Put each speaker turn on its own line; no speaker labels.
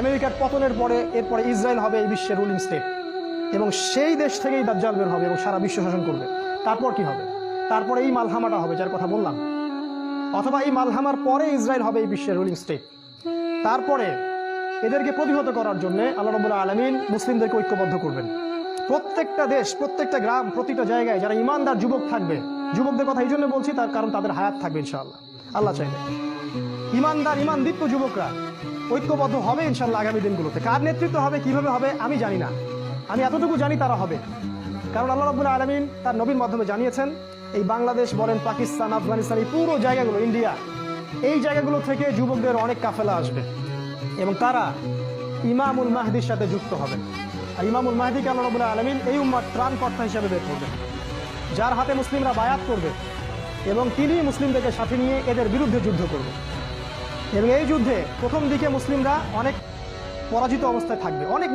আমেরিকার পতনের পরে এরপরে ইসরায়েল হবে এই বিশ্বের রুলিং স্টেট, এবং সেই দেশ থেকেই দাজ্জাল বের হবে এবং সারা বিশ্ব শাসন করবে। তারপর কি হবে? তারপরে এই মালহামাটা হবে যার কথা বললাম, অথবা এই মালহামার পরে ইসরায়েল হবে এই বিশ্বের রুলিং স্টেট। তারপরে এদেরকে প্রতিহত করার জন্য আল্লাহ রাব্বুল আলামিন মুসলিমদেরকে ঐক্যবদ্ধ করবেন। প্রত্যেকটা দেশ, প্রত্যেকটা গ্রাম, প্রতিটা জায়গায় যারা ইমানদার যুবক থাকবে, যুবকদের কথা এই জন্য বলছি তার কারণ তাদের হায়াত থাকবে ইনশাআল্লাহ, আল্লাহ চাইলে। ইমানদার ইমানদীপ্ত যুবকরা ঐক্যবদ্ধ হবে ইনশাআল্লাহ আগামী দিনগুলোতে। কার নেতৃত্ব হবে, কিভাবে হবে আমি জানি না, আমি এতটুকু জানি তারা হবে। কারণ আল্লাহ রাব্বুল আলামিন তার নবীর মাধ্যমে জানিয়েছেন এই বাংলাদেশ বলেন, পাকিস্তান, আফগানিস্তান, এই পুরো জায়গাগুলো, ইন্ডিয়া, এই জায়গাগুলো থেকে যুবকদের অনেক কাফেলা আসবে এবং তারা ইমামুল মাহদির সাথে যুক্ত হবেন। আর ইমামুল মাহদিকে আল্লাহ রাব্বুল আলামিন এই উম্মার ত্রাণকর্তা হিসেবে বের করবেন, যার হাতে মুসলিমরা বায়াত করবে এবং তিনি মুসলিমদেরকে সাথে নিয়ে এদের বিরুদ্ধে যুদ্ধ করবে। এবং এই যুদ্ধে প্রথম দিকে মুসলিমরা অনেক পরাজিত অবস্থায় থাকবে, অনেক